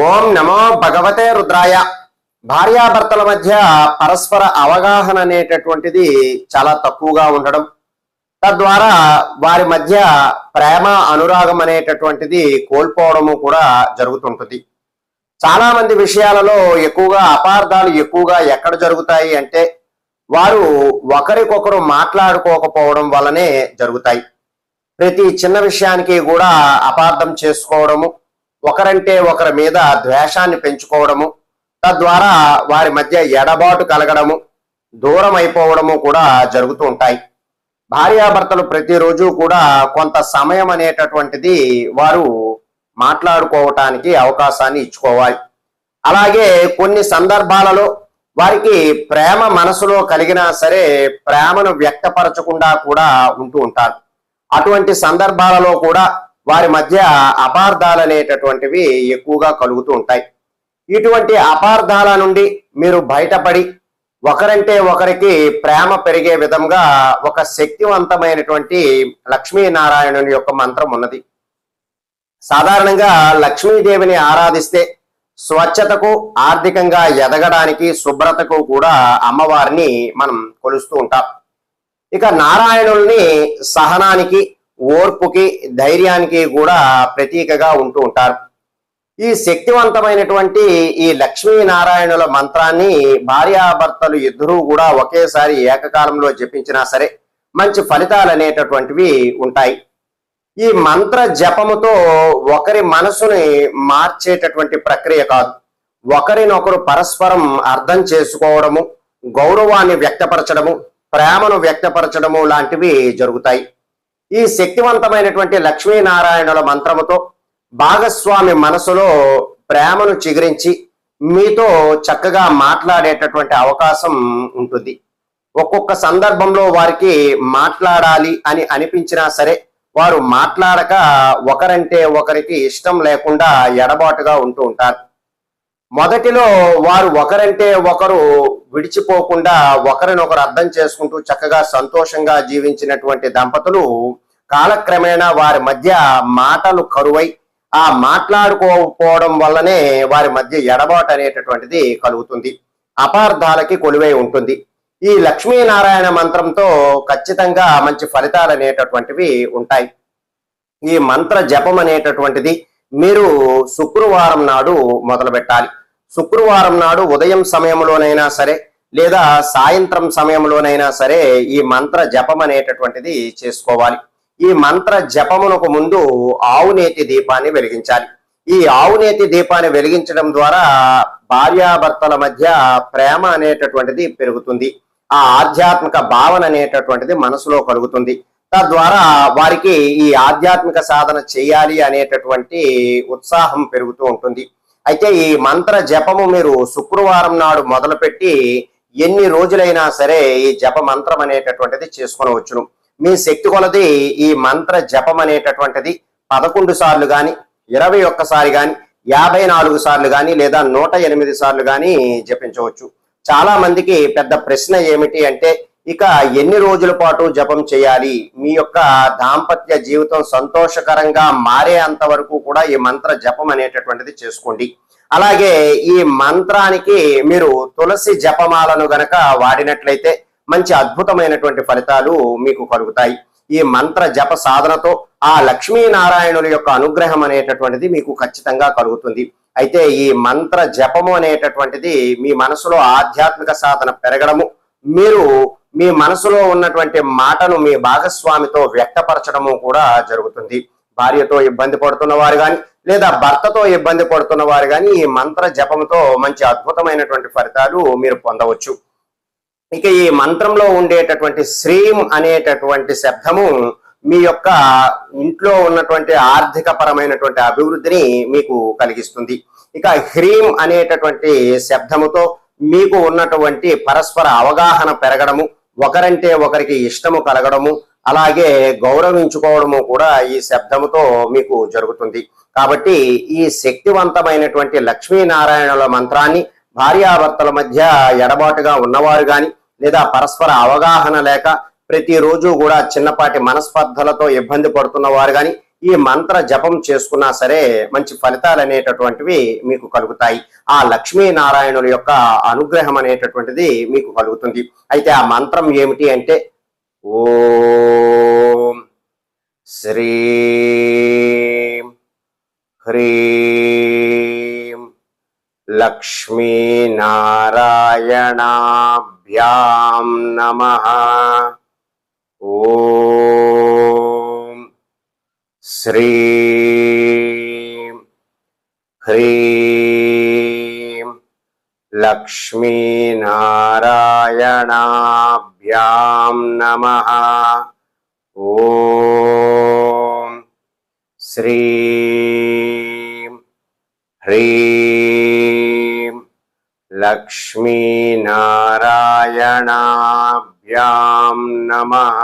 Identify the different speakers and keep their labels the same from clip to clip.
Speaker 1: ఓం నమో భగవతే రుద్రాయ. భార్యాభర్తల మధ్య పరస్పర అవగాహన అనేటటువంటిది చాలా తక్కువగా ఉండడం, తద్వారా వారి మధ్య ప్రేమ అనురాగం అనేటటువంటిది కోల్పోవడము కూడా జరుగుతుంటుంది. చాలా మంది విషయాలలో ఎక్కువగా అపార్థాలు ఎక్కువగా ఎక్కడ జరుగుతాయి అంటే వారు ఒకరికొకరు మాట్లాడుకోకపోవడం వల్లనే జరుగుతాయి. ప్రతి చిన్న విషయానికి కూడా అపార్థం చేసుకోవడము, ఒకరంటే ఒకరి మీద ద్వేషాన్ని పెంచుకోవడము, తద్వారా వారి మధ్య ఎడబాటు కలగడము, దూరం అయిపోవడము కూడా జరుగుతూ ఉంటాయి. భార్యాభర్తలు ప్రతిరోజు కూడా కొంత సమయం అనేటటువంటిది వారు మాట్లాడుకోవటానికి అవకాశాన్ని ఇచ్చుకోవాలి. అలాగే కొన్ని సందర్భాలలో వారికి ప్రేమ మనసులో కలిగినా సరే ప్రేమను వ్యక్తపరచకుండా కూడా ఉంటూ ఉంటారు. అటువంటి సందర్భాలలో కూడా వారి మధ్య అపార్థాలు అనేటటువంటివి ఎక్కువగా కలుగుతూ ఉంటాయి. ఇటువంటి అపార్థాల నుండి మీరు బయటపడి ఒకరంటే ఒకరికి ప్రేమ పెరిగే విధంగా ఒక శక్తివంతమైనటువంటి లక్ష్మీనారాయణుని యొక్క మంత్రం ఉన్నది. సాధారణంగా లక్ష్మీదేవిని ఆరాధిస్తే స్వచ్ఛతకు, ఆర్థికంగా ఎదగడానికి, శుభ్రతకు కూడా అమ్మవారిని మనం కొలుస్తూ ఉంటాం. ఇక నారాయణుల్ని సహనానికి, ఓర్పుకి, ధైర్యానికి కూడా ప్రతీకగా ఉంటూ ఉంటారు. ఈ శక్తివంతమైనటువంటి ఈ లక్ష్మీనారాయణుల మంత్రాన్ని భార్యాభర్తలు ఇద్దరూ కూడా ఒకేసారి ఏకకాలంలో జపించినా సరే మంచి ఫలితాలు అనేటటువంటివి ఉంటాయి. ఈ మంత్ర జపముతో ఒకరి మనసుని మార్చేటటువంటి ప్రక్రియ కాదు, ఒకరినొకరు పరస్పరం అర్థం చేసుకోవడము, గౌరవాన్ని వ్యక్తపరచడము, ప్రేమను వ్యక్తపరచడము లాంటివి జరుగుతాయి. ఈ శక్తివంతమైనటువంటి లక్ష్మీనారాయణుల మంత్రముతో భాగస్వామి మనసులో ప్రేమను చిగురించి మీతో చక్కగా మాట్లాడేటటువంటి అవకాశం ఉంటుంది. ఒక్కొక్క సందర్భంలో వారికి మాట్లాడాలి అని అనిపించినా సరే వారు మాట్లాడక ఒకరంటే ఒకరికి ఇష్టం లేకుండా ఎడబాటుగా ఉంటూ ఉంటారు. మొదటిలో వారు ఒకరంటే ఒకరు విడిచిపోకుండా ఒకరినొకరు అర్థం చేసుకుంటూ చక్కగా సంతోషంగా జీవించినటువంటి దంపతులు కాలక్రమేణా వారి మధ్య మాటలు కరువై ఆ మాట్లాడుకోకపోవడం వల్లనే వారి మధ్య ఎడబాటు అనేటటువంటిది కలుగుతుంది, అపార్థాలకి కొలువై ఉంటుంది. ఈ లక్ష్మీనారాయణ మంత్రంతో ఖచ్చితంగా మంచి ఫలితాలు అనేటటువంటివి ఉంటాయి. ఈ మంత్ర జపం అనేటటువంటిది మీరు శుక్రవారం నాడు మొదలు పెట్టాలి. శుక్రవారం నాడు ఉదయం సమయంలోనైనా సరే లేదా సాయంత్రం సమయంలోనైనా సరే ఈ మంత్ర జపం అనేటటువంటిది చేసుకోవాలి. ఈ మంత్ర జపమునకు ముందు ఆవునేతి దీపాన్ని వెలిగించాలి. ఈ ఆవునేతి దీపాన్ని వెలిగించడం ద్వారా భార్యాభర్తల మధ్య ప్రేమ అనేటటువంటిది పెరుగుతుంది. ఆ ఆధ్యాత్మిక భావన అనేటటువంటిది మనసులో కలుగుతుంది. తద్వారా వారికి ఈ ఆధ్యాత్మిక సాధన చేయాలి అనేటటువంటి ఉత్సాహం పెరుగుతూ ఉంటుంది. అయితే ఈ మంత్ర జపము మీరు శుక్రవారం నాడు మొదలుపెట్టి ఎన్ని రోజులైనా సరే ఈ జప మంత్రం అనేటటువంటిది చేసుకొనవచ్చును. మీ శక్తి కొలది ఈ మంత్ర జపం అనేటటువంటిది 11 సార్లు గాని, 21 సారి గాని, 54 సార్లు గాని లేదా 108 సార్లు గాని జపించవచ్చు. చాలా మందికి పెద్ద ప్రశ్న ఏమిటి అంటే ఇక ఎన్ని రోజుల పాటు జపం చేయాలి, మీ యొక్క దాంపత్య జీవితం సంతోషకరంగా మారే అంతవరకు కూడా ఈ మంత్ర జపం అనేటటువంటిది చేసుకోండి. అలాగే ఈ మంత్రానికి మీరు తులసి జపమాలను గనక వాడినట్లయితే మంచి అద్భుతమైనటువంటి ఫలితాలు మీకు కలుగుతాయి. ఈ మంత్ర జప సాధనతో ఆ లక్ష్మీనారాయణుల యొక్క అనుగ్రహం అనేటటువంటిది మీకు ఖచ్చితంగా కలుగుతుంది. అయితే ఈ మంత్ర జపము అనేటటువంటిది మీ మనసులో ఆధ్యాత్మిక సాధన పెరగడము, మీరు మీ మనసులో ఉన్నటువంటి మాటను మీ భాగస్వామితో వ్యక్తపరచడము కూడా జరుగుతుంది. భార్యతో ఇబ్బంది పడుతున్న వారు కానీ లేదా భర్తతో ఇబ్బంది పడుతున్న వారు కానీ ఈ మంత్ర జపంతో మంచి అద్భుతమైనటువంటి ఫలితాలు మీరు పొందవచ్చు. ఇక ఈ మంత్రంలో ఉండేటటువంటి శ్రీం అనేటటువంటి శబ్దము మీ యొక్క ఇంట్లో ఉన్నటువంటి ఆర్థిక పరమైనటువంటి అభివృద్ధిని మీకు కలిగిస్తుంది. ఇక హ్రీం అనేటటువంటి శబ్దముతో మీకు ఉన్నటువంటి పరస్పర అవగాహన పెరగడము, ఒకరంటే ఒకరికి ఇష్టము కలగడము, అలాగే గౌరవించుకోవడము కూడా ఈ శబ్దముతో మీకు జరుగుతుంది. కాబట్టి ఈ శక్తివంతమైనటువంటి లక్ష్మీనారాయణుల మంత్రాన్ని భార్యాభర్తల మధ్య ఎడబాటుగా ఉన్నవారు గాని లేదా పరస్పర అవగాహన లేక ప్రతిరోజు కూడా చిన్నపాటి మనస్పర్ధలతో ఇబ్బంది పడుతున్న వారు కానీ ఈ మంత్ర జపం చేసుకున్నా సరే మంచి ఫలితాలు అనేటటువంటివి మీకు కలుగుతాయి. ఆ లక్ష్మీనారాయణుల యొక్క అనుగ్రహం అనేటటువంటిది మీకు కలుగుతుంది. అయితే ఆ మంత్రం ఏమిటి అంటే ఓం శ్రీ హ్రీం లక్ష్మీనారాయణాభ్యాం నమః. ఓం శ్రీ హ్రీం లక్ష్మీనారాయణాభ్యాం నమః. ఓం శ్రీ హ్రీం లక్ష్మీనారాయణాభ్యాం నమః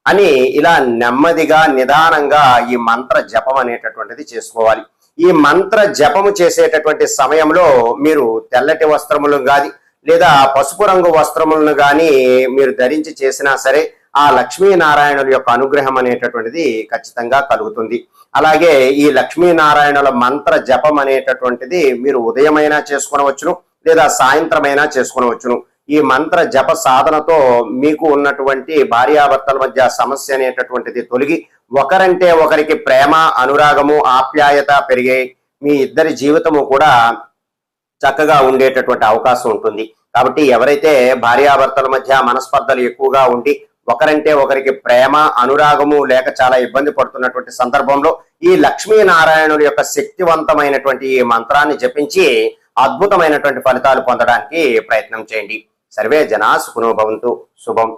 Speaker 1: అని ఇలా నెమ్మదిగా నిదానంగా ఈ మంత్ర జపం అనేటటువంటిది చేసుకోవాలి. ఈ మంత్ర జపము చేసేటటువంటి సమయంలో మీరు తెల్లటి వస్త్రములను గాని లేదా పసుపు రంగు వస్త్రములను గాని మీరు ధరించి చేసినా సరే ఆ లక్ష్మీనారాయణుల యొక్క అనుగ్రహం అనేటటువంటిది ఖచ్చితంగా కలుగుతుంది. అలాగే ఈ లక్ష్మీనారాయణుల మంత్ర జపం అనేటటువంటిది మీరు ఉదయమైనా చేసుకునవచ్చును లేదా సాయంత్రమైనా చేసుకునవచ్చును. ఈ మంత్ర జప సాధనతో మీకు ఉన్నటువంటి భార్యాభర్తల మధ్య సమస్య అనేటటువంటిది తొలగి ఒకరంటే ఒకరికి ప్రేమ, అనురాగము, ఆప్యాయత పెరిగే మీ ఇద్దరి జీవితము కూడా చక్కగా ఉండేటటువంటి అవకాశం ఉంటుంది. కాబట్టి ఎవరైతే భార్యాభర్తల మధ్య మనస్పర్ధలు ఎక్కువగా ఉండి ఒకరంటే ఒకరికి ప్రేమ, అనురాగము లేక చాలా ఇబ్బంది పడుతున్నటువంటి సందర్భంలో ఈ లక్ష్మీనారాయణుల యొక్క శక్తివంతమైనటువంటి ఈ మంత్రాన్ని జపించి అద్భుతమైనటువంటి ఫలితాలు పొందడానికి ప్రయత్నం చేయండి. సర్వే జనా సుఖినో భవంతు. శుభం.